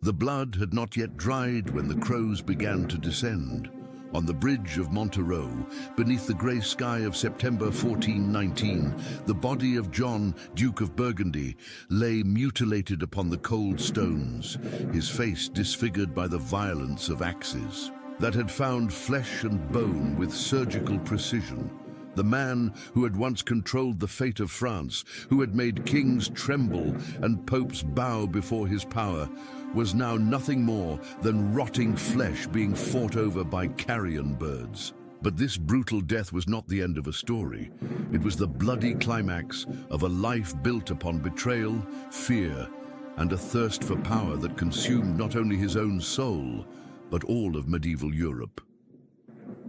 The blood had not yet dried when the crows began to descend. On the bridge of Montereau, beneath the grey sky of September 1419, the body of John, Duke of Burgundy, lay mutilated upon the cold stones, his face disfigured by the violence of axes that had found flesh and bone with surgical precision. The man who had once controlled the fate of France, who had made kings tremble and popes bow before his power, was now nothing more than rotting flesh being fought over by carrion birds. But this brutal death was not the end of a story. It was the bloody climax of a life built upon betrayal, fear, and a thirst for power that consumed not only his own soul, but all of medieval Europe.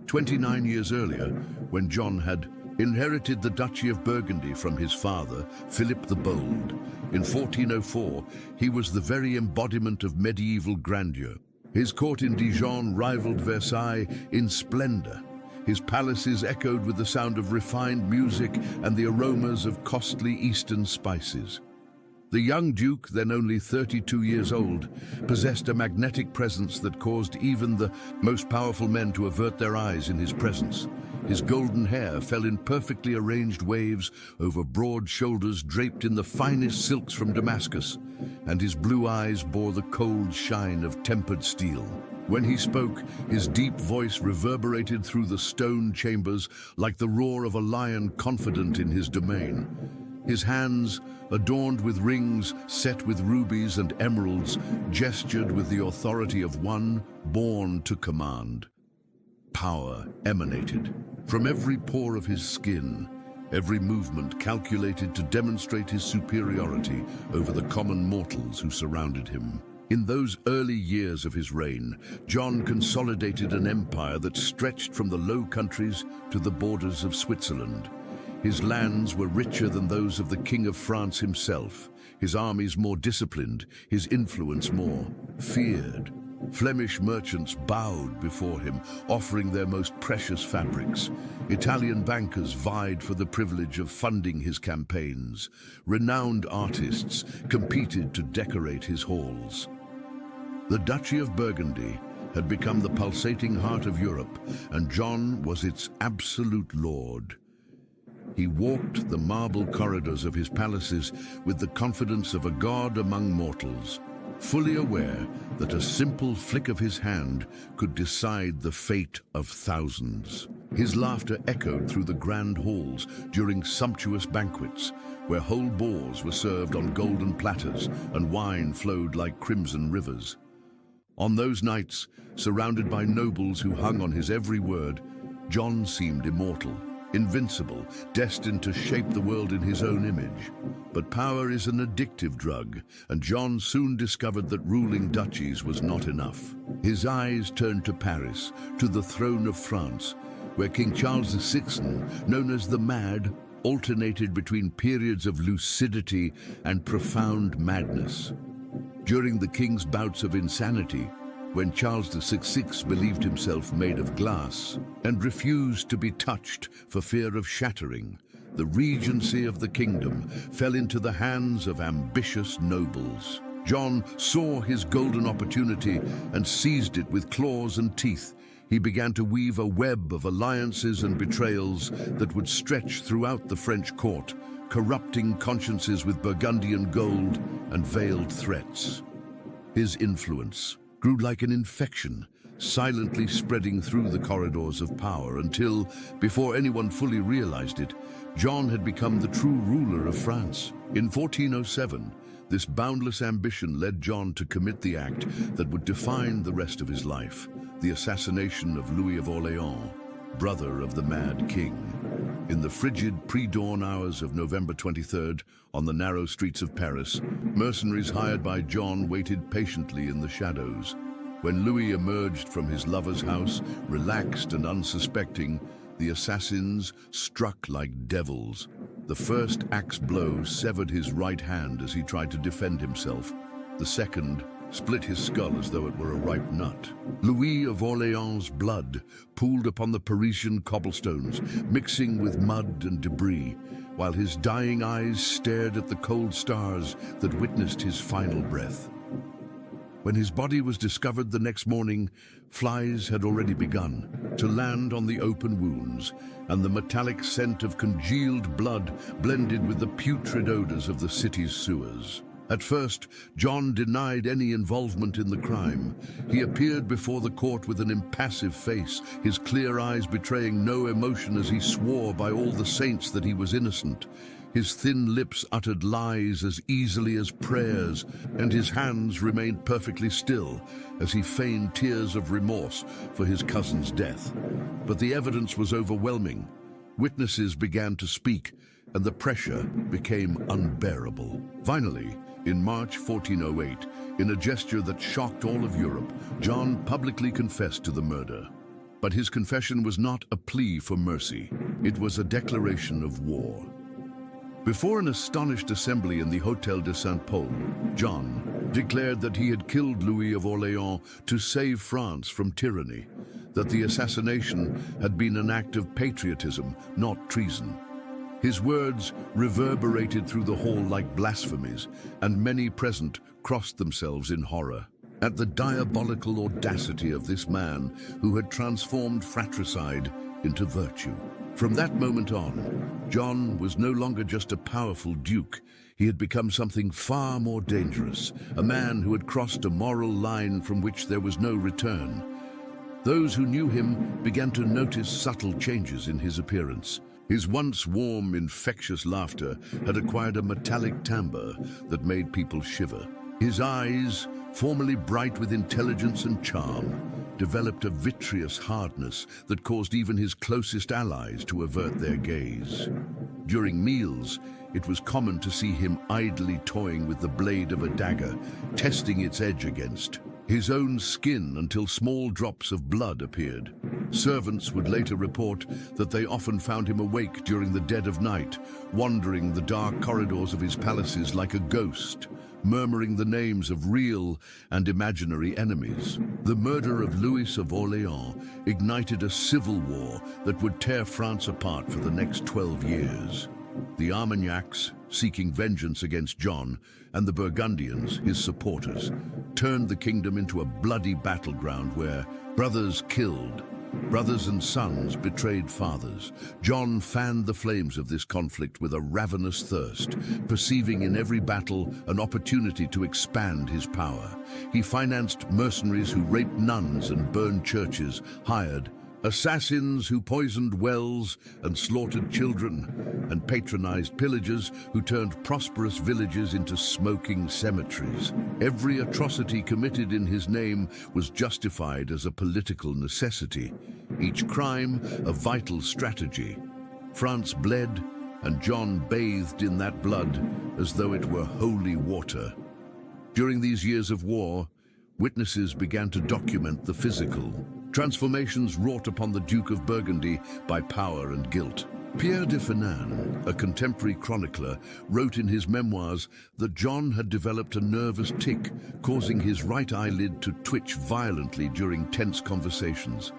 29 years earlier, when John had inherited the Duchy of Burgundy from his father, Philip the Bold, in 1404, he was the very embodiment of medieval grandeur. His court in Dijon rivaled Versailles in splendor. His palaces echoed with the sound of refined music and the aromas of costly Eastern spices. The young Duke, then only 32 years old, possessed a magnetic presence that caused even the most powerful men to avert their eyes in his presence. His golden hair fell in perfectly arranged waves over broad shoulders draped in the finest silks from Damascus, and his blue eyes bore the cold shine of tempered steel. When he spoke, his deep voice reverberated through the stone chambers like the roar of a lion confident in his domain. His hands, adorned with rings set with rubies and emeralds, gestured with the authority of one born to command. Power emanated from every pore of his skin, every movement calculated to demonstrate his superiority over the common mortals who surrounded him. In those early years of his reign, John consolidated an empire that stretched from the Low Countries to the borders of Switzerland. His lands were richer than those of the King of France himself, his armies more disciplined, his influence more feared. Flemish merchants bowed before him, offering their most precious fabrics. Italian bankers vied for the privilege of funding his campaigns. Renowned artists competed to decorate his halls. The Duchy of Burgundy had become the pulsating heart of Europe, and John was its absolute lord. He walked the marble corridors of his palaces with the confidence of a god among mortals, fully aware that a simple flick of his hand could decide the fate of thousands. His laughter echoed through the grand halls during sumptuous banquets, where whole boars were served on golden platters and wine flowed like crimson rivers. On those nights, surrounded by nobles who hung on his every word, John seemed immortal, invincible, destined to shape the world in his own image. But power is an addictive drug, and John soon discovered that ruling duchies was not enough. His eyes turned to Paris, to the throne of France, where King Charles VI, known as the Mad, alternated between periods of lucidity and profound madness. During the king's bouts of insanity, when Charles VI believed himself made of glass and refused to be touched for fear of shattering, the regency of the kingdom fell into the hands of ambitious nobles. John saw his golden opportunity and seized it with claws and teeth. He began to weave a web of alliances and betrayals that would stretch throughout the French court, corrupting consciences with Burgundian gold and veiled threats. His influence grew like an infection, silently spreading through the corridors of power until, before anyone fully realized it, John had become the true ruler of France. In 1407, this boundless ambition led John to commit the act that would define the rest of his life, the assassination of Louis of Orléans, brother of the Mad King. In the frigid pre-dawn hours of November 23rd, on the narrow streets of Paris, mercenaries hired by John waited patiently in the shadows. When Louis emerged from his lover's house, relaxed and unsuspecting, the assassins struck like devils. The first axe blow severed his right hand as he tried to defend himself. The second split his skull as though it were a ripe nut. Louis of Orléans' blood pooled upon the Parisian cobblestones, mixing with mud and debris, while his dying eyes stared at the cold stars that witnessed his final breath. When his body was discovered the next morning, flies had already begun to land on the open wounds, and the metallic scent of congealed blood blended with the putrid odors of the city's sewers. At first, John denied any involvement in the crime. He appeared before the court with an impassive face, his clear eyes betraying no emotion as he swore by all the saints that he was innocent. His thin lips uttered lies as easily as prayers, and his hands remained perfectly still as he feigned tears of remorse for his cousin's death. But the evidence was overwhelming. Witnesses began to speak, and the pressure became unbearable. Finally, in March 1408, in a gesture that shocked all of Europe, John publicly confessed to the murder. But his confession was not a plea for mercy. It was a declaration of war. Before an astonished assembly in the Hôtel de Saint-Paul, John declared that he had killed Louis of Orléans to save France from tyranny, that the assassination had been an act of patriotism, not treason. His words reverberated through the hall like blasphemies, and many present crossed themselves in horror at the diabolical audacity of this man who had transformed fratricide into virtue. From that moment on, John was no longer just a powerful duke. He had become something far more dangerous, a man who had crossed a moral line from which there was no return. Those who knew him began to notice subtle changes in his appearance. His once warm, infectious laughter had acquired a metallic timbre that made people shiver. His eyes, formerly bright with intelligence and charm, developed a vitreous hardness that caused even his closest allies to avert their gaze. During meals, it was common to see him idly toying with the blade of a dagger, testing its edge against his own skin until small drops of blood appeared. Servants would later report that they often found him awake during the dead of night, wandering the dark corridors of his palaces like a ghost, murmuring the names of real and imaginary enemies. The murder of Louis of Orléans ignited a civil war that would tear France apart for the next 12 years. The Armagnacs, seeking vengeance against John, and the Burgundians, his supporters, turned the kingdom into a bloody battleground where brothers killed, brothers and sons betrayed fathers. John fanned the flames of this conflict with a ravenous thirst, perceiving in every battle an opportunity to expand his power. He financed mercenaries who raped nuns and burned churches, hired assassins who poisoned wells and slaughtered children, and patronized pillagers who turned prosperous villages into smoking cemeteries. Every atrocity committed in his name was justified as a political necessity, each crime a vital strategy. France bled, and John bathed in that blood as though it were holy water. During these years of war, witnesses began to document the physical transformations wrought upon the Duke of Burgundy by power and guilt. Pierre de Fernan, a contemporary chronicler, wrote in his memoirs that John had developed a nervous tic, causing his right eyelid to twitch violently during tense conversations.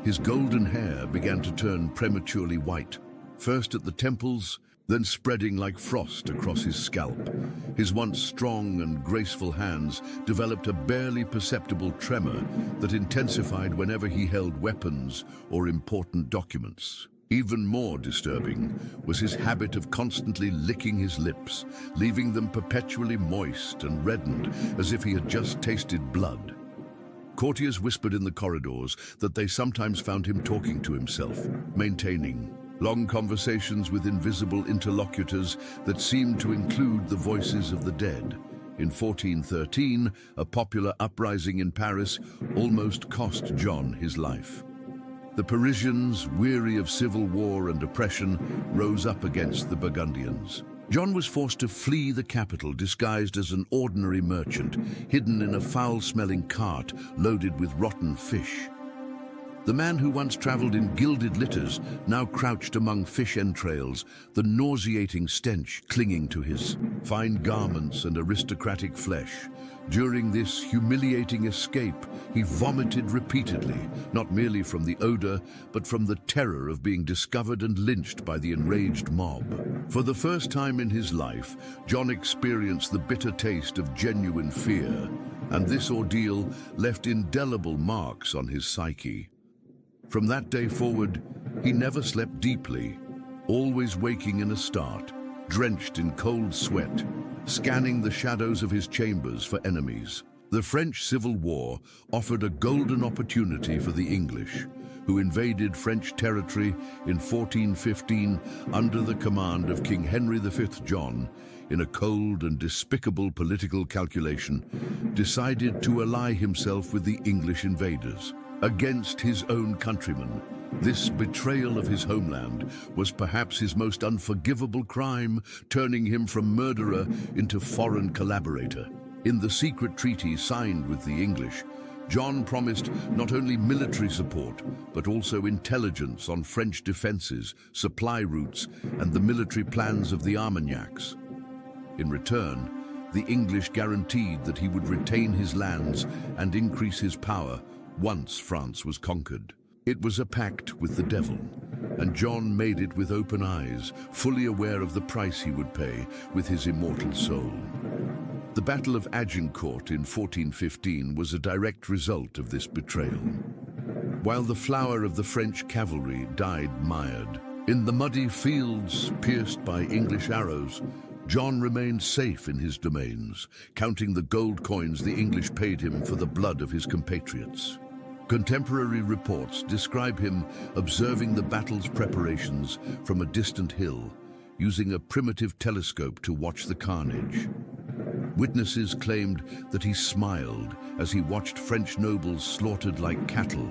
His golden hair began to turn prematurely white, first at the temples, then spreading like frost across his scalp. His once strong and graceful hands developed a barely perceptible tremor that intensified whenever he held weapons or important documents. Even more disturbing was his habit of constantly licking his lips, leaving them perpetually moist and reddened as if he had just tasted blood. Courtiers whispered in the corridors that they sometimes found him talking to himself, maintaining long conversations with invisible interlocutors that seemed to include the voices of the dead. In 1413, a popular uprising in Paris almost cost John his life. The Parisians, weary of civil war and oppression, rose up against the Burgundians. John was forced to flee the capital disguised as an ordinary merchant, hidden in a foul-smelling cart loaded with rotten fish. The man who once traveled in gilded litters now crouched among fish entrails, the nauseating stench clinging to his fine garments and aristocratic flesh. During this humiliating escape, he vomited repeatedly, not merely from the odor, but from the terror of being discovered and lynched by the enraged mob. For the first time in his life, John experienced the bitter taste of genuine fear, and this ordeal left indelible marks on his psyche. From that day forward, he never slept deeply, always waking in a start, drenched in cold sweat, scanning the shadows of his chambers for enemies. The French Civil War offered a golden opportunity for the English, who invaded French territory in 1415 under the command of King Henry V John. In a cold and despicable political calculation, decided to ally himself with the English invaders. Against his own countrymen, this betrayal of his homeland was perhaps his most unforgivable crime, turning him from murderer into foreign collaborator. In the secret treaty signed with the English, John promised not only military support, but also intelligence on French defenses, supply routes, and the military plans of the Armagnacs. In return, the English guaranteed that he would retain his lands and increase his power once France was conquered. It was a pact with the devil, and John made it with open eyes, fully aware of the price he would pay with his immortal soul. The Battle of Agincourt in 1415 was a direct result of this betrayal. While the flower of the French cavalry died mired, in the muddy fields pierced by English arrows, John remained safe in his domains, counting the gold coins the English paid him for the blood of his compatriots. Contemporary reports describe him observing the battle's preparations from a distant hill, using a primitive telescope to watch the carnage. Witnesses claimed that he smiled as he watched French nobles slaughtered like cattle,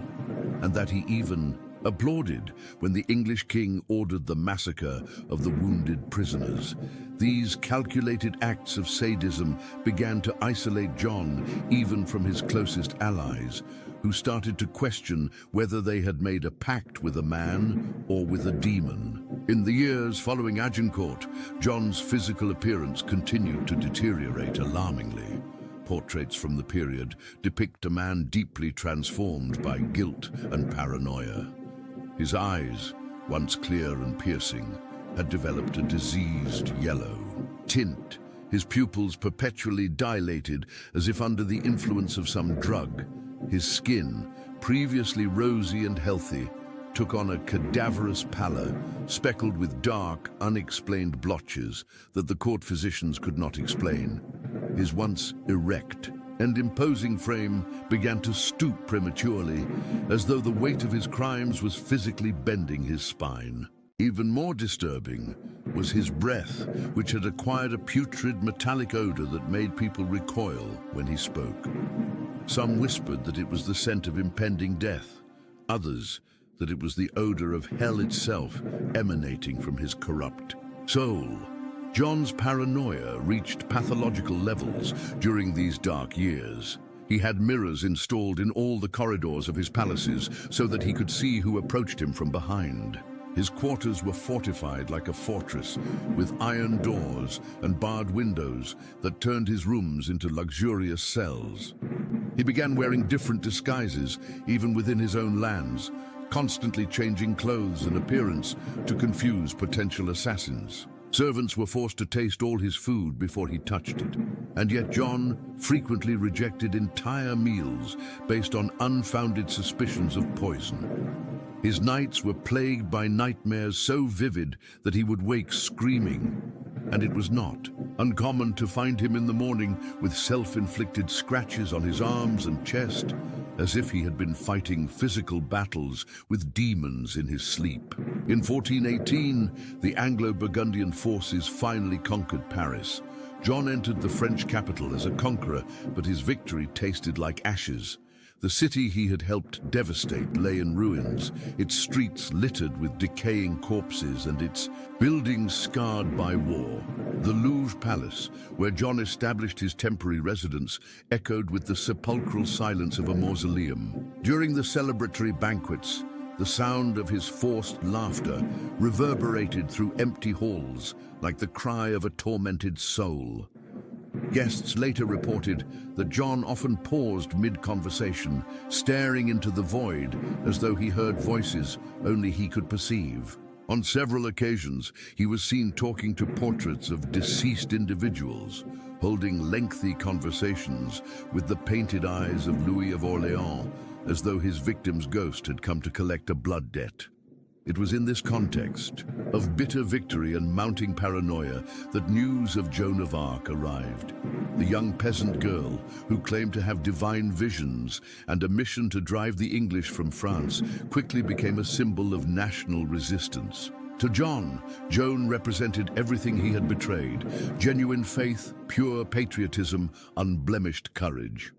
and that he even applauded when the English king ordered the massacre of the wounded prisoners. These calculated acts of sadism began to isolate John even from his closest allies, who started to question whether they had made a pact with a man or with a demon. In the years following Agincourt, John's physical appearance continued to deteriorate alarmingly. Portraits from the period depict a man deeply transformed by guilt and paranoia. His eyes, once clear and piercing, had developed a diseased yellow tint, his pupils perpetually dilated as if under the influence of some drug. His skin, previously rosy and healthy, took on a cadaverous pallor, speckled with dark, unexplained blotches that the court physicians could not explain. His once erect and imposing frame began to stoop prematurely, as though the weight of his crimes was physically bending his spine. Even more disturbing was his breath, which had acquired a putrid metallic odor that made people recoil when he spoke. Some whispered that it was the scent of impending death, others that it was the odor of hell itself emanating from his corrupt soul. John's paranoia reached pathological levels during these dark years. He had mirrors installed in all the corridors of his palaces so that he could see who approached him from behind. His quarters were fortified like a fortress, with iron doors and barred windows that turned his rooms into luxurious cells. He began wearing different disguises, even within his own lands, constantly changing clothes and appearance to confuse potential assassins. Servants were forced to taste all his food before he touched it, and yet John frequently rejected entire meals based on unfounded suspicions of poison. His nights were plagued by nightmares so vivid that he would wake screaming, and it was not uncommon to find him in the morning with self-inflicted scratches on his arms and chest, as if he had been fighting physical battles with demons in his sleep. In 1418, the Anglo-Burgundian forces finally conquered Paris. John entered the French capital as a conqueror, but his victory tasted like ashes. The city he had helped devastate lay in ruins, its streets littered with decaying corpses and its buildings scarred by war. The Louvre Palace, where John established his temporary residence, echoed with the sepulchral silence of a mausoleum. During the celebratory banquets, the sound of his forced laughter reverberated through empty halls like the cry of a tormented soul. Guests later reported that John often paused mid-conversation, staring into the void as though he heard voices only he could perceive. On several occasions, he was seen talking to portraits of deceased individuals, holding lengthy conversations with the painted eyes of Louis of Orléans, as though his victim's ghost had come to collect a blood debt. It was in this context of bitter victory and mounting paranoia that news of Joan of Arc arrived. The young peasant girl who claimed to have divine visions and a mission to drive the English from France quickly became a symbol of national resistance. To John, Joan represented everything he had betrayed: genuine faith, pure patriotism, unblemished courage.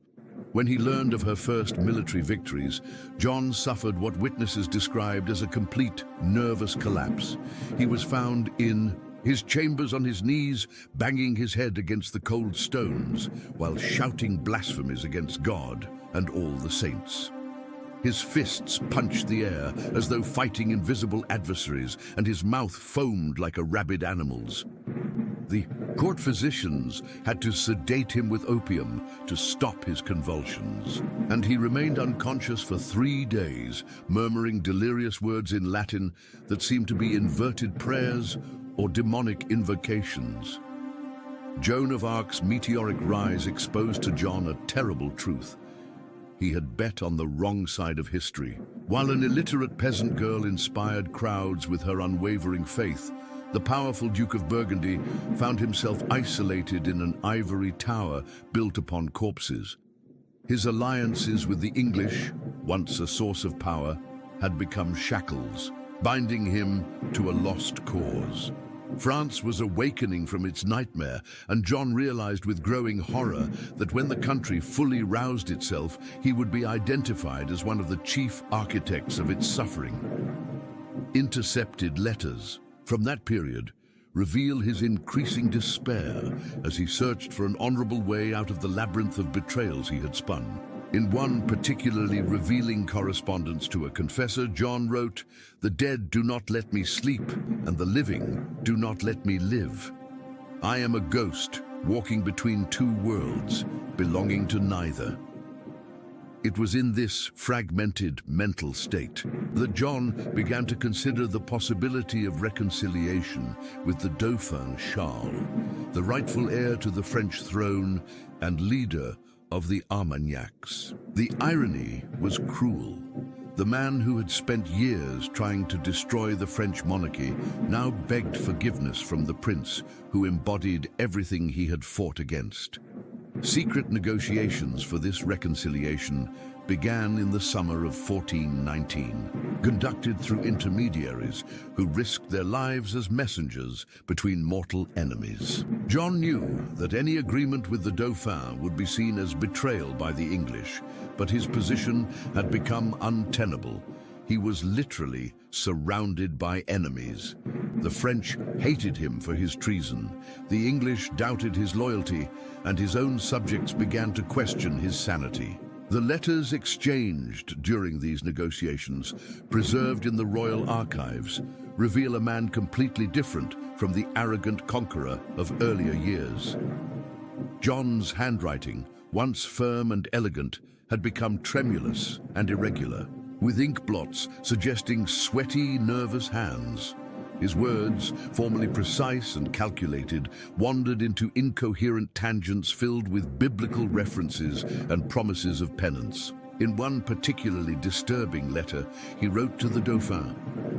When he learned of her first military victories, John suffered what witnesses described as a complete nervous collapse. He was found in his chambers on his knees, banging his head against the cold stones, while shouting blasphemies against God and all the saints. His fists punched the air as though fighting invisible adversaries, and his mouth foamed like a rabid animal's. The court physicians had to sedate him with opium to stop his convulsions, and he remained unconscious for 3 days, murmuring delirious words in Latin that seemed to be inverted prayers or demonic invocations. Joan of Arc's meteoric rise exposed to John a terrible truth. He had bet on the wrong side of history. While an illiterate peasant girl inspired crowds with her unwavering faith, the powerful Duke of Burgundy found himself isolated in an ivory tower built upon corpses. His alliances with the English, once a source of power, had become shackles, binding him to a lost cause. France was awakening from its nightmare, and John realized with growing horror that when the country fully roused itself, he would be identified as one of the chief architects of its suffering. Intercepted letters from that period reveal his increasing despair as he searched for an honorable way out of the labyrinth of betrayals he had spun. In one particularly revealing correspondence to a confessor, John wrote, "The dead do not let me sleep, and the living do not let me live. I am a ghost walking between two worlds, belonging to neither." It was in this fragmented mental state that John began to consider the possibility of reconciliation with the Dauphin Charles, the rightful heir to the French throne and leader of the Armagnacs. The irony was cruel. The man who had spent years trying to destroy the French monarchy now begged forgiveness from the prince who embodied everything he had fought against. Secret negotiations for this reconciliation began in the summer of 1419, conducted through intermediaries who risked their lives as messengers between mortal enemies. John knew that any agreement with the Dauphin would be seen as betrayal by the English, but his position had become untenable. He was literally surrounded by enemies. The French hated him for his treason, the English doubted his loyalty, and his own subjects began to question his sanity. The letters exchanged during these negotiations, preserved in the royal archives, reveal a man completely different from the arrogant conqueror of earlier years. John's handwriting, once firm and elegant, had become tremulous and irregular, with ink blots suggesting sweaty, nervous hands. His words, formerly precise and calculated, wandered into incoherent tangents filled with biblical references and promises of penance. In one particularly disturbing letter, he wrote to the Dauphin,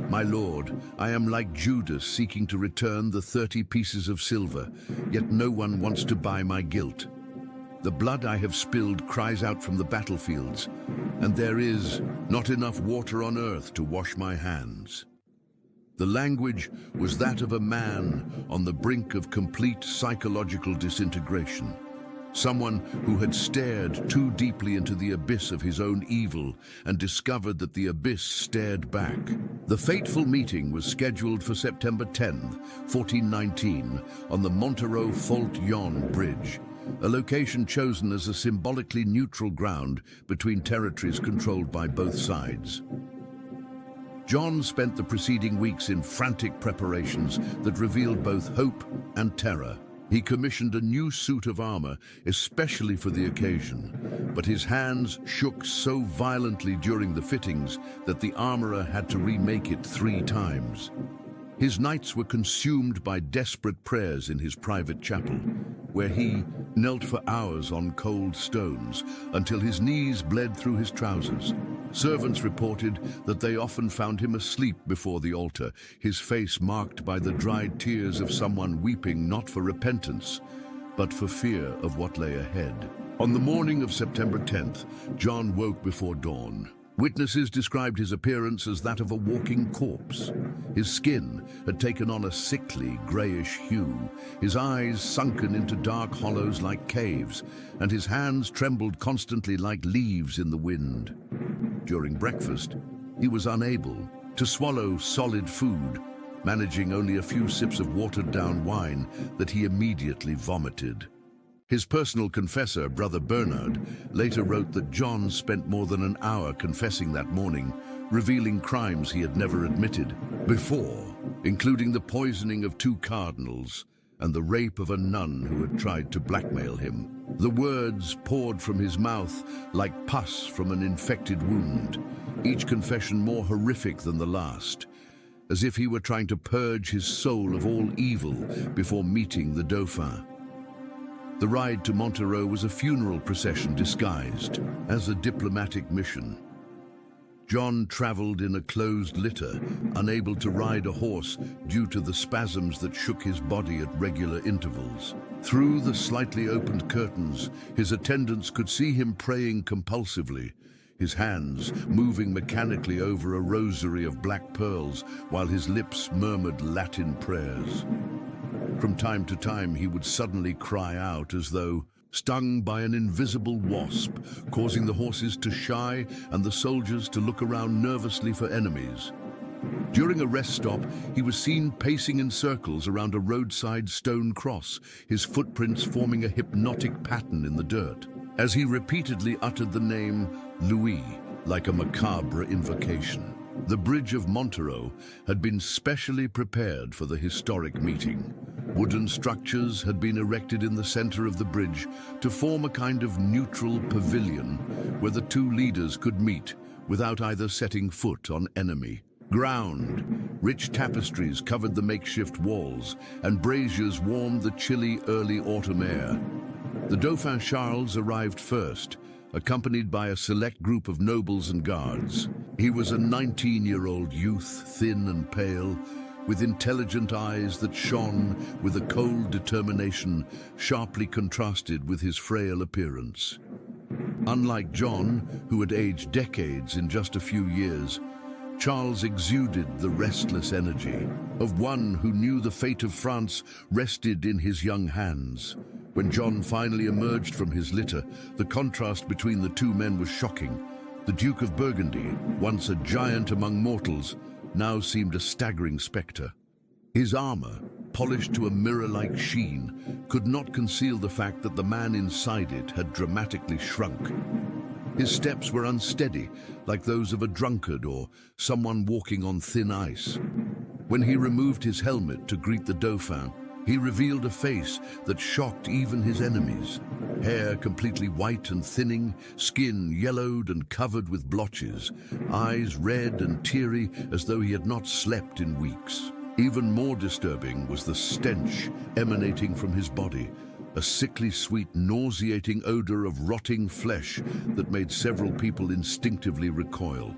"My lord, I am like Judas seeking to return the 30 pieces of silver, yet no one wants to buy my guilt. The blood I have spilled cries out from the battlefields, and there is not enough water on earth to wash my hands." The language was that of a man on the brink of complete psychological disintegration, someone who had stared too deeply into the abyss of his own evil and discovered that the abyss stared back. The fateful meeting was scheduled for September 10, 1419, on the Montereau-Fault-Yonne Bridge, a location chosen as a symbolically neutral ground between territories controlled by both sides. John spent the preceding weeks in frantic preparations that revealed both hope and terror. He commissioned a new suit of armor, especially for the occasion, but his hands shook so violently during the fittings that the armorer had to remake it 3 times. His nights were consumed by desperate prayers in his private chapel, where he knelt for hours on cold stones until his knees bled through his trousers. Servants reported that they often found him asleep before the altar, his face marked by the dried tears of someone weeping not for repentance, but for fear of what lay ahead. On the morning of September 10th, John woke before dawn. Witnesses described his appearance as that of a walking corpse. His skin had taken on a sickly, grayish hue, his eyes sunken into dark hollows like caves, and his hands trembled constantly like leaves in the wind. During breakfast, he was unable to swallow solid food, managing only a few sips of watered-down wine that he immediately vomited. His personal confessor, Brother Bernard, later wrote that John spent more than an hour confessing that morning, revealing crimes he had never admitted before, including the poisoning of 2 cardinals and the rape of a nun who had tried to blackmail him. The words poured from his mouth like pus from an infected wound, each confession more horrific than the last, as if he were trying to purge his soul of all evil before meeting the Dauphin. The ride to Montereau was a funeral procession disguised as a diplomatic mission. John traveled in a closed litter, unable to ride a horse due to the spasms that shook his body at regular intervals. Through the slightly opened curtains, his attendants could see him praying compulsively, his hands moving mechanically over a rosary of black pearls while his lips murmured Latin prayers. From time to time, he would suddenly cry out as though stung by an invisible wasp, causing the horses to shy and the soldiers to look around nervously for enemies. During a rest stop, he was seen pacing in circles around a roadside stone cross, his footprints forming a hypnotic pattern in the dirt, as he repeatedly uttered the name Louis, like a macabre invocation. The bridge of Montereau had been specially prepared for the historic meeting. Wooden structures had been erected in the center of the bridge to form a kind of neutral pavilion where the 2 leaders could meet without either setting foot on enemy ground. Rich tapestries covered the makeshift walls, and braziers warmed the chilly early autumn air. The Dauphin Charles arrived first, accompanied by a select group of nobles and guards. He was a 19-year-old youth, thin and pale, with intelligent eyes that shone with a cold determination sharply contrasted with his frail appearance. Unlike John, who had aged decades in just a few years, Charles exuded the restless energy of one who knew the fate of France rested in his young hands. When John finally emerged from his litter, the contrast between the 2 men was shocking. The Duke of Burgundy, once a giant among mortals, now seemed a staggering spectre. His armor, polished to a mirror-like sheen, could not conceal the fact that the man inside it had dramatically shrunk. His steps were unsteady, like those of a drunkard or someone walking on thin ice. When he removed his helmet to greet the Dauphin, he revealed a face that shocked even his enemies. Hair completely white and thinning, skin yellowed and covered with blotches, eyes red and teary as though he had not slept in weeks. Even more disturbing was the stench emanating from his body, a sickly sweet, nauseating odor of rotting flesh that made several people instinctively recoil.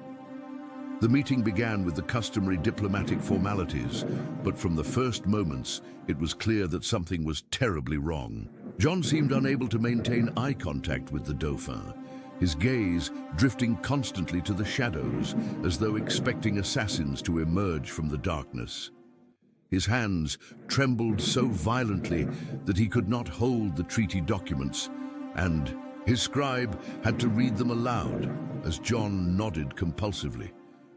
The meeting began with the customary diplomatic formalities, but from the first moments, it was clear that something was terribly wrong. John seemed unable to maintain eye contact with the Dauphin, his gaze drifting constantly to the shadows, as though expecting assassins to emerge from the darkness. His hands trembled so violently that he could not hold the treaty documents, and his scribe had to read them aloud as John nodded compulsively.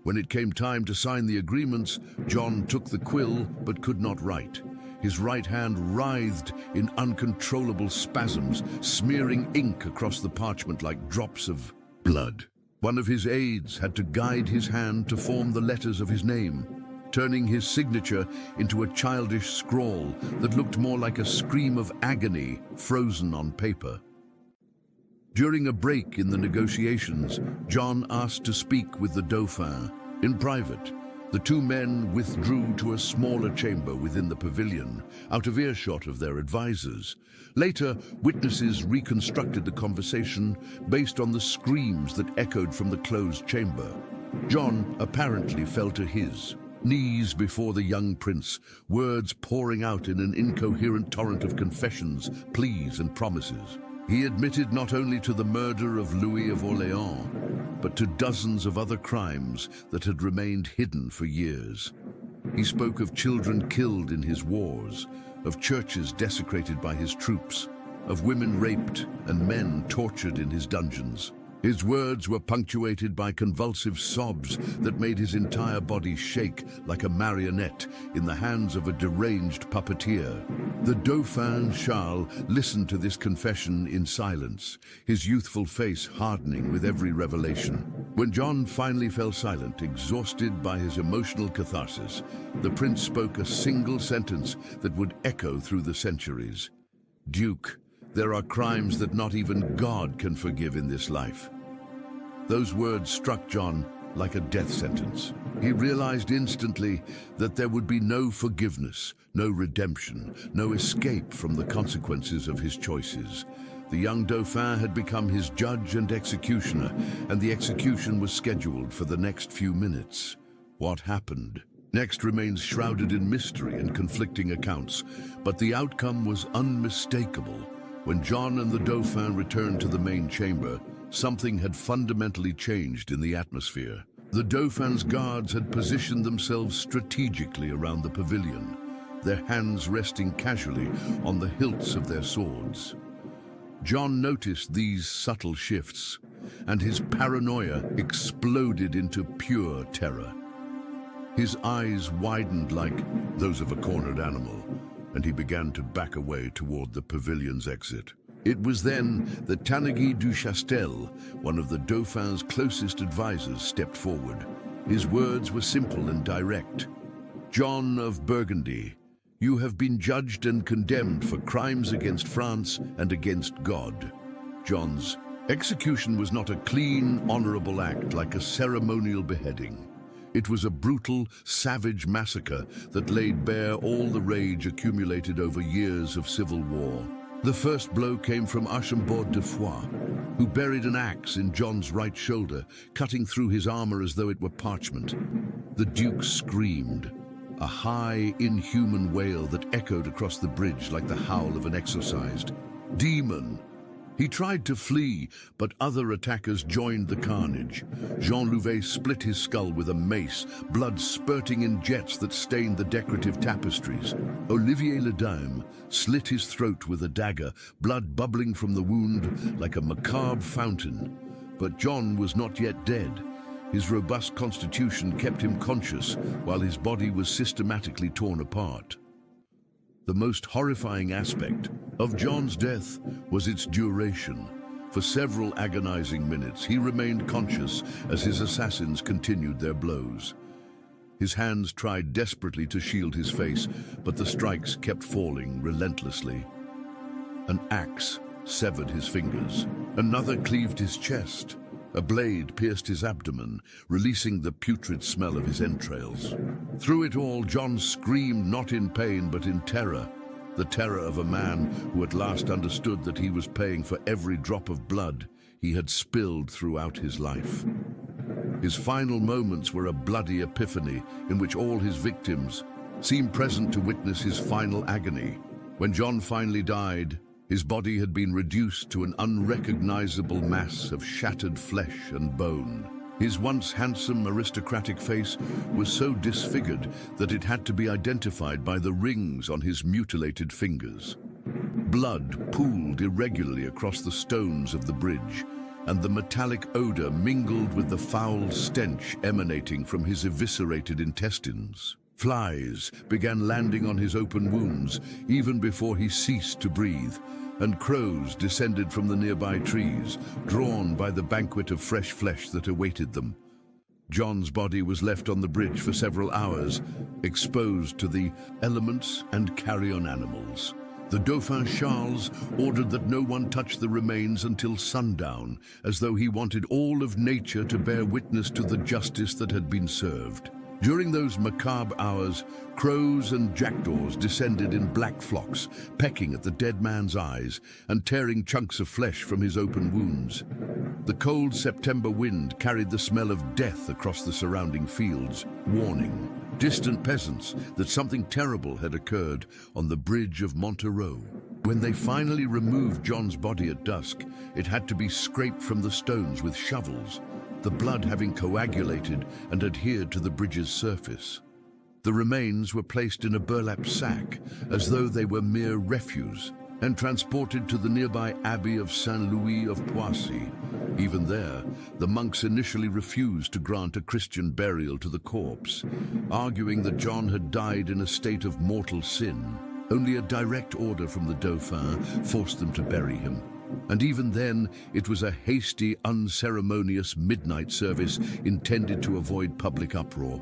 When it came time to sign the agreements, John took the quill but could not write. His right hand writhed in uncontrollable spasms, smearing ink across the parchment like drops of blood. One of his aides had to guide his hand to form the letters of his name, turning his signature into a childish scrawl that looked more like a scream of agony frozen on paper. During a break in the negotiations, John asked to speak with the Dauphin in private, The two men withdrew to a smaller chamber within the pavilion, out of earshot of their advisors. Later, witnesses reconstructed the conversation based on the screams that echoed from the closed chamber. John apparently fell to his knees before the young prince, words pouring out in an incoherent torrent of confessions, pleas, and promises. He admitted not only to the murder of Louis of Orléans, but to dozens of other crimes that had remained hidden for years. He spoke of children killed in his wars, of churches desecrated by his troops, of women raped and men tortured in his dungeons. His words were punctuated by convulsive sobs that made his entire body shake like a marionette in the hands of a deranged puppeteer. The Dauphin Charles listened to this confession in silence, his youthful face hardening with every revelation. When John finally fell silent, exhausted by his emotional catharsis, the prince spoke a single sentence that would echo through the centuries. "Duke, there are crimes that not even God can forgive in this life." Those words struck John like a death sentence. He realized instantly that there would be no forgiveness, no redemption, no escape from the consequences of his choices. The young Dauphin had become his judge and executioner, and the execution was scheduled for the next few minutes. What happened next remains shrouded in mystery and conflicting accounts, but the outcome was unmistakable. When John and the Dauphin returned to the main chamber, something had fundamentally changed in the atmosphere. The Dauphin's guards had positioned themselves strategically around the pavilion, their hands resting casually on the hilts of their swords. John noticed these subtle shifts, and his paranoia exploded into pure terror. His eyes widened like those of a cornered animal, and he began to back away toward the pavilion's exit. It was then that Tanneguy du Chastel, one of the Dauphin's closest advisors, stepped forward. His words were simple and direct. "John of Burgundy, you have been judged and condemned for crimes against France and against God." John's execution was not a clean, honorable act like a ceremonial beheading. It was a brutal, savage massacre that laid bare all the rage accumulated over years of civil war. The first blow came from Archambaud de Foix, who buried an axe in John's right shoulder, cutting through his armor as though it were parchment. The Duke screamed, a high, inhuman wail that echoed across the bridge like the howl of an exorcised demon. He tried to flee, but other attackers joined the carnage. Jean Louvet split his skull with a mace, blood spurting in jets that stained the decorative tapestries. Olivier Le Daim slit his throat with a dagger, blood bubbling from the wound like a macabre fountain. But John was not yet dead. His robust constitution kept him conscious while his body was systematically torn apart. The most horrifying aspect of John's death was its duration. For several agonizing minutes, he remained conscious as his assassins continued their blows. His hands tried desperately to shield his face, but the strikes kept falling relentlessly. An axe severed his fingers. Another cleaved his chest. A blade pierced his abdomen, releasing the putrid smell of his entrails. Through it all, John screamed not in pain but in terror, the terror of a man who at last understood that he was paying for every drop of blood he had spilled throughout his life. His final moments were a bloody epiphany in which all his victims seemed present to witness his final agony. When John finally died, his body had been reduced to an unrecognizable mass of shattered flesh and bone. His once handsome, aristocratic face was so disfigured that it had to be identified by the rings on his mutilated fingers. Blood pooled irregularly across the stones of the bridge, and the metallic odor mingled with the foul stench emanating from his eviscerated intestines. Flies began landing on his open wounds even before he ceased to breathe, and crows descended from the nearby trees, drawn by the banquet of fresh flesh that awaited them. John's body was left on the bridge for several hours, exposed to the elements and carrion animals. The Dauphin Charles ordered that no one touch the remains until sundown, as though he wanted all of nature to bear witness to the justice that had been served. During those macabre hours, crows and jackdaws descended in black flocks, pecking at the dead man's eyes and tearing chunks of flesh from his open wounds. The cold September wind carried the smell of death across the surrounding fields, warning distant peasants that something terrible had occurred on the bridge of Montereau. When they finally removed John's body at dusk, it had to be scraped from the stones with shovels, the blood having coagulated and adhered to the bridge's surface. The remains were placed in a burlap sack, as though they were mere refuse, and transported to the nearby Abbey of Saint-Louis of Poissy. Even there, the monks initially refused to grant a Christian burial to the corpse, arguing that John had died in a state of mortal sin. Only a direct order from the Dauphin forced them to bury him. And even then, it was a hasty, unceremonious midnight service intended to avoid public uproar.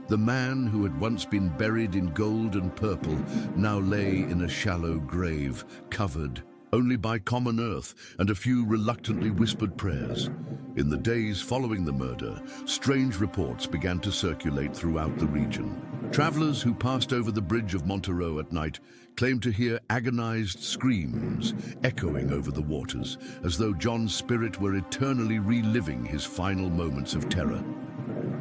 The man who had once been buried in gold and purple now lay in a shallow grave, covered only by common earth and a few reluctantly whispered prayers. In the days following the murder, strange reports began to circulate throughout the region. Travelers who passed over the bridge of Montereau at night claimed to hear agonized screams echoing over the waters, as though John's spirit were eternally reliving his final moments of terror.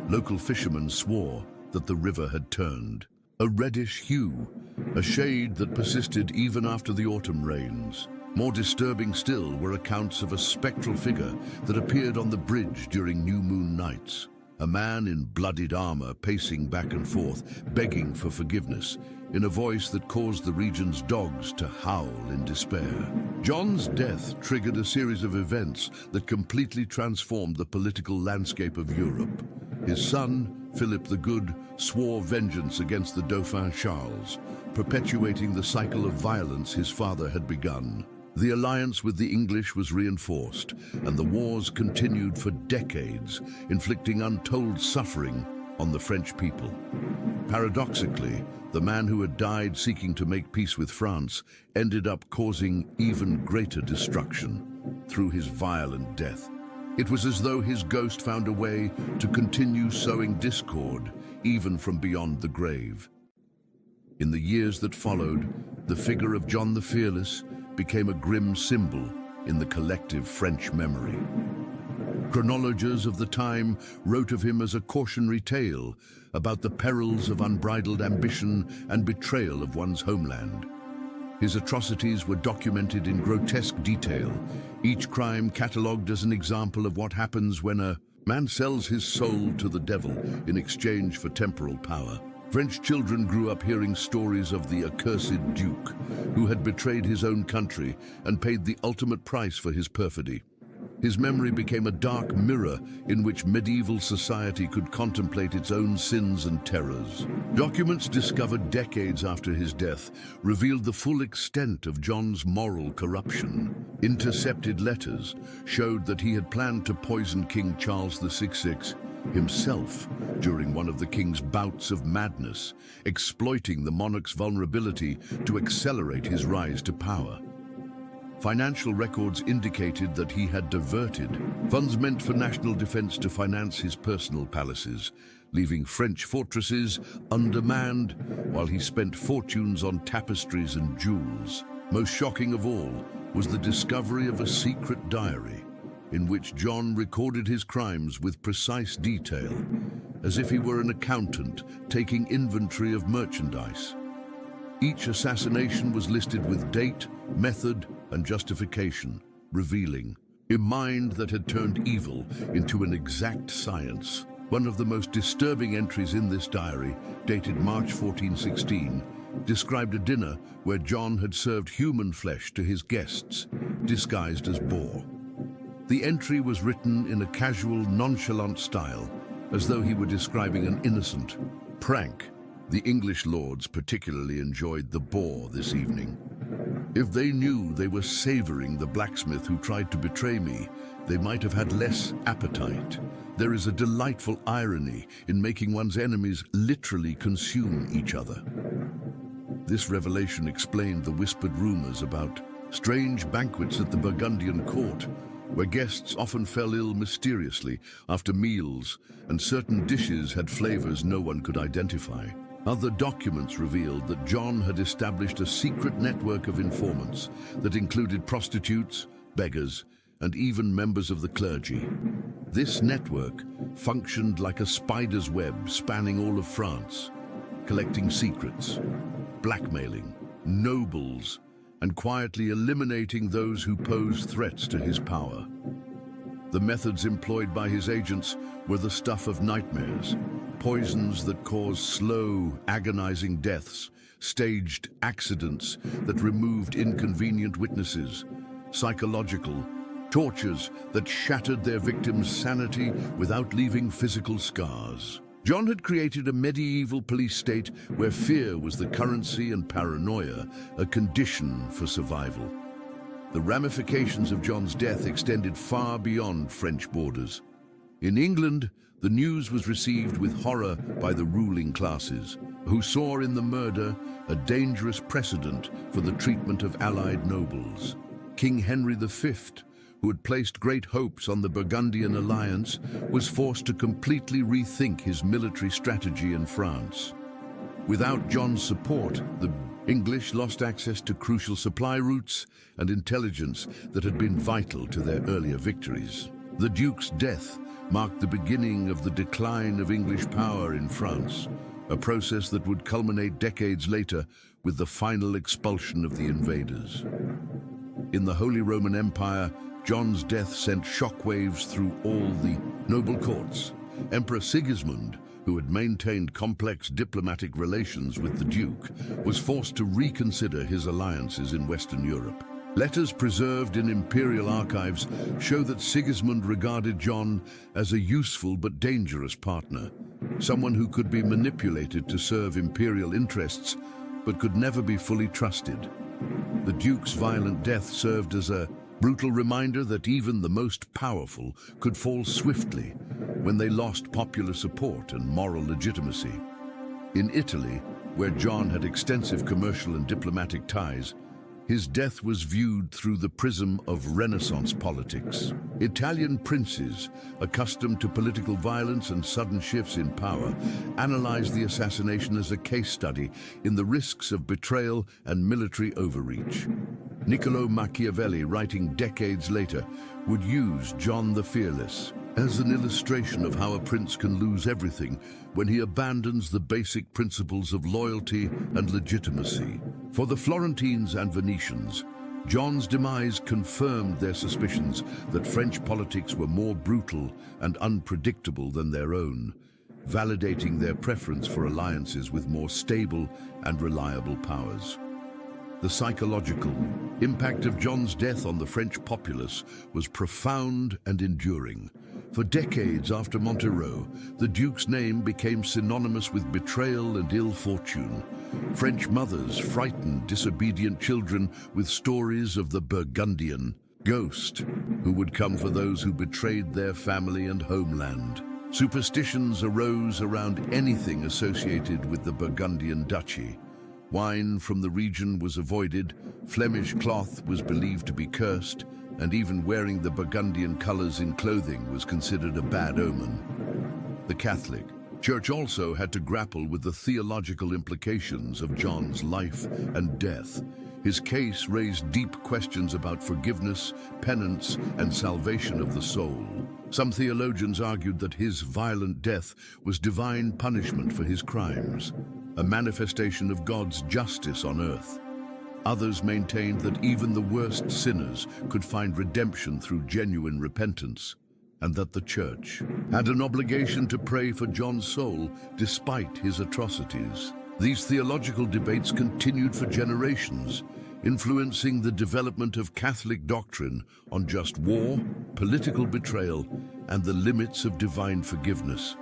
Local fishermen swore that the river had turned a reddish hue, a shade that persisted even after the autumn rains. More disturbing still were accounts of a spectral figure that appeared on the bridge during new moon nights. A man in bloodied armor pacing back and forth, begging for forgiveness, in a voice that caused the region's dogs to howl in despair. John's death triggered a series of events that completely transformed the political landscape of Europe. His son, Philip the Good, swore vengeance against the Dauphin Charles, perpetuating the cycle of violence his father had begun. The alliance with the English was reinforced, and the wars continued for decades, inflicting untold suffering on the French people. Paradoxically, the man who had died seeking to make peace with France ended up causing even greater destruction through his violent death. It was as though his ghost found a way to continue sowing discord, even from beyond the grave. In the years that followed, the figure of John the Fearless became a grim symbol in the collective French memory. Chronologers of the time wrote of him as a cautionary tale about the perils of unbridled ambition and betrayal of one's homeland. His atrocities were documented in grotesque detail, each crime catalogued as an example of what happens when a man sells his soul to the devil in exchange for temporal power. French children grew up hearing stories of the accursed Duke, who had betrayed his own country and paid the ultimate price for his perfidy. His memory became a dark mirror in which medieval society could contemplate its own sins and terrors. Documents discovered decades after his death revealed the full extent of John's moral corruption. Intercepted letters showed that he had planned to poison King Charles VI himself during one of the king's bouts of madness, exploiting the monarch's vulnerability to accelerate his rise to power. Financial records indicated that he had diverted funds meant for national defense to finance his personal palaces, leaving French fortresses undermanned while he spent fortunes on tapestries and jewels. Most shocking of all was the discovery of a secret diary in which John recorded his crimes with precise detail, as if he were an accountant taking inventory of merchandise. Each assassination was listed with date, method, and justification, revealing a mind that had turned evil into an exact science. One of the most disturbing entries in this diary, dated March 1416, described a dinner where John had served human flesh to his guests, disguised as boar. The entry was written in a casual, nonchalant style, as though he were describing an innocent prank. The English lords particularly enjoyed the boar this evening. If they knew they were savoring the blacksmith who tried to betray me, they might have had less appetite. There is a delightful irony in making one's enemies literally consume each other. This revelation explained the whispered rumors about strange banquets at the Burgundian court, where guests often fell ill mysteriously after meals, and certain dishes had flavors no one could identify. Other documents revealed that John had established a secret network of informants that included prostitutes, beggars, and even members of the clergy. This network functioned like a spider's web spanning all of France, collecting secrets, blackmailing nobles, and quietly eliminating those who posed threats to his power. The methods employed by his agents were the stuff of nightmares, poisons that caused slow, agonizing deaths, staged accidents that removed inconvenient witnesses, psychological tortures that shattered their victims' sanity without leaving physical scars. John had created a medieval police state where fear was the currency and paranoia a condition for survival. The ramifications of John's death extended far beyond French borders. In England, the news was received with horror by the ruling classes, who saw in the murder a dangerous precedent for the treatment of allied nobles. King Henry V, who had placed great hopes on the Burgundian alliance, was forced to completely rethink his military strategy in France. Without John's support, the English lost access to crucial supply routes and intelligence that had been vital to their earlier victories. The Duke's death marked the beginning of the decline of English power in France, a process that would culminate decades later with the final expulsion of the invaders. In the Holy Roman Empire, John's death sent shockwaves through all the noble courts. Emperor Sigismund, who had maintained complex diplomatic relations with the Duke, was forced to reconsider his alliances in Western Europe. Letters preserved in imperial archives show that Sigismund regarded John as a useful but dangerous partner, someone who could be manipulated to serve imperial interests, but could never be fully trusted. The Duke's violent death served as a brutal reminder that even the most powerful could fall swiftly when they lost popular support and moral legitimacy. In Italy, where John had extensive commercial and diplomatic ties, his death was viewed through the prism of Renaissance politics. Italian princes, accustomed to political violence and sudden shifts in power, analyzed the assassination as a case study in the risks of betrayal and military overreach. Niccolò Machiavelli, writing decades later, would use John the Fearless as an illustration of how a prince can lose everything when he abandons the basic principles of loyalty and legitimacy. For the Florentines and Venetians, John's demise confirmed their suspicions that French politics were more brutal and unpredictable than their own, validating their preference for alliances with more stable and reliable powers. The psychological impact of John's death on the French populace was profound and enduring. For decades after Montereau, the Duke's name became synonymous with betrayal and ill fortune. French mothers frightened disobedient children with stories of the Burgundian ghost, who would come for those who betrayed their family and homeland. Superstitions arose around anything associated with the Burgundian duchy. Wine from the region was avoided, Flemish cloth was believed to be cursed, and even wearing the Burgundian colors in clothing was considered a bad omen. The Catholic Church also had to grapple with the theological implications of John's life and death. His case raised deep questions about forgiveness, penance, and salvation of the soul. Some theologians argued that his violent death was divine punishment for his crimes, a manifestation of God's justice on earth. Others maintained that even the worst sinners could find redemption through genuine repentance, and that the Church had an obligation to pray for John's soul despite his atrocities. These theological debates continued for generations, influencing the development of Catholic doctrine on just war, political betrayal, and the limits of divine forgiveness.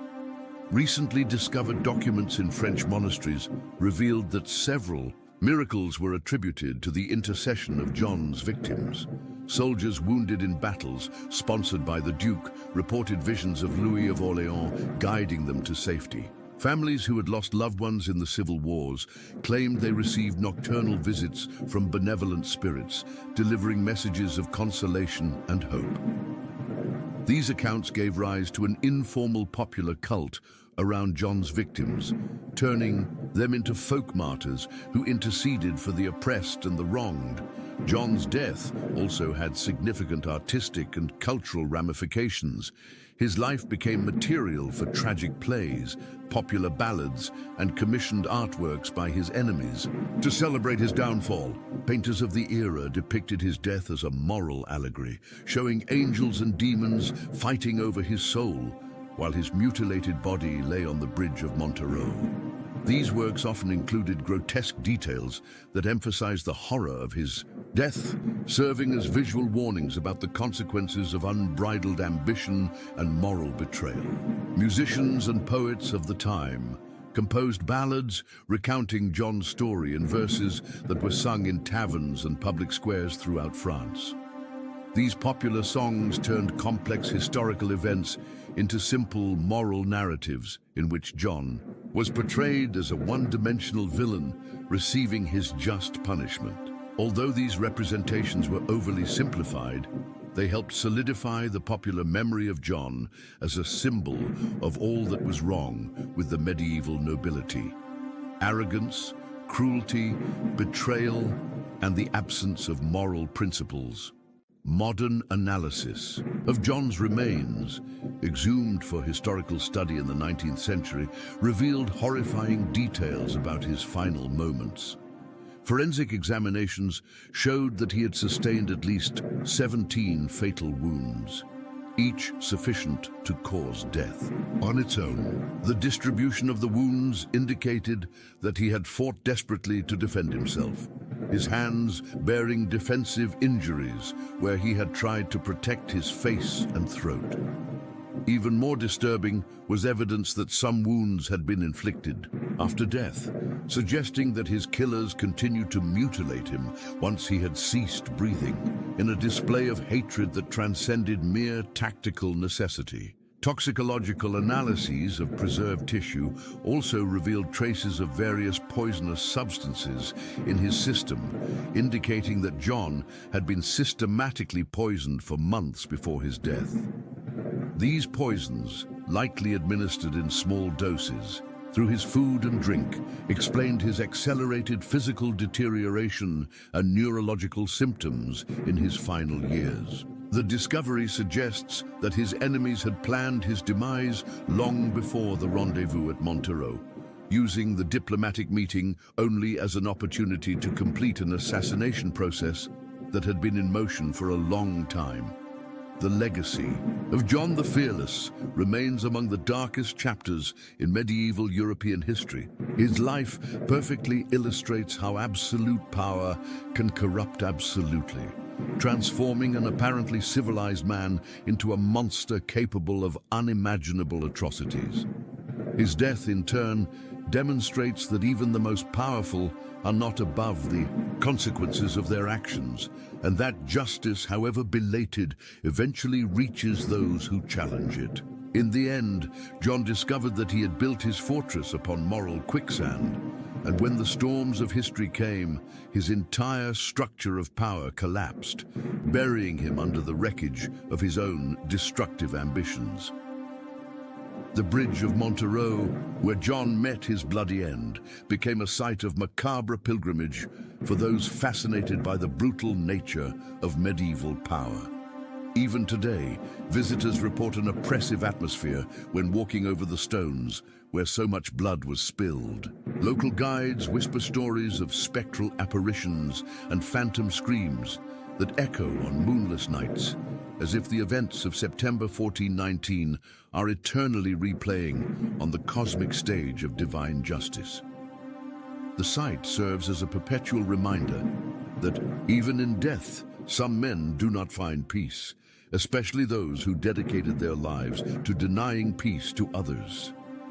Recently discovered documents in French monasteries revealed that several miracles were attributed to the intercession of John's victims. Soldiers wounded in battles sponsored by the Duke reported visions of Louis of Orléans guiding them to safety. Families who had lost loved ones in the civil wars claimed they received nocturnal visits from benevolent spirits, delivering messages of consolation and hope. These accounts gave rise to an informal popular cult around John's victims, turning them into folk martyrs who interceded for the oppressed and the wronged. John's death also had significant artistic and cultural ramifications. His life became material for tragic plays, popular ballads, and commissioned artworks by his enemies. To celebrate his downfall, painters of the era depicted his death as a moral allegory, showing angels and demons fighting over his soul, while his mutilated body lay on the bridge of Montereau. These works often included grotesque details that emphasized the horror of his death, serving as visual warnings about the consequences of unbridled ambition and moral betrayal. Musicians and poets of the time composed ballads recounting John's story in verses that were sung in taverns and public squares throughout France. These popular songs turned complex historical events into simple moral narratives in which John was portrayed as a one-dimensional villain receiving his just punishment. Although these representations were overly simplified, they helped solidify the popular memory of John as a symbol of all that was wrong with the medieval nobility: arrogance, cruelty, betrayal, and the absence of moral principles. Modern analysis of John's remains, exhumed for historical study in the 19th century, revealed horrifying details about his final moments. Forensic examinations showed that he had sustained at least 17 fatal wounds, each sufficient to cause death. On its own, the distribution of the wounds indicated that he had fought desperately to defend himself, his hands bearing defensive injuries where he had tried to protect his face and throat. Even more disturbing was evidence that some wounds had been inflicted after death, suggesting that his killers continued to mutilate him once he had ceased breathing, in a display of hatred that transcended mere tactical necessity. Toxicological analyses of preserved tissue also revealed traces of various poisonous substances in his system, indicating that John had been systematically poisoned for months before his death. These poisons, likely administered in small doses through his food and drink, explained his accelerated physical deterioration and neurological symptoms in his final years. The discovery suggests that his enemies had planned his demise long before the rendezvous at Montereau, using the diplomatic meeting only as an opportunity to complete an assassination process that had been in motion for a long time. The legacy of John the Fearless remains among the darkest chapters in medieval European history. His life perfectly illustrates how absolute power can corrupt absolutely, transforming an apparently civilized man into a monster capable of unimaginable atrocities. His death, in turn, demonstrates that even the most powerful are not above the consequences of their actions, and that justice, however belated, eventually reaches those who challenge it. In the end, John discovered that he had built his fortress upon moral quicksand, and when the storms of history came, his entire structure of power collapsed, burying him under the wreckage of his own destructive ambitions. The bridge of Montereau, where John met his bloody end, became a site of macabre pilgrimage for those fascinated by the brutal nature of medieval power. Even today, visitors report an oppressive atmosphere when walking over the stones where so much blood was spilled. Local guides whisper stories of spectral apparitions and phantom screams that echo on moonless nights, as if the events of September 1419 are eternally replaying on the cosmic stage of divine justice. The site serves as a perpetual reminder that even in death, some men do not find peace, especially those who dedicated their lives to denying peace to others.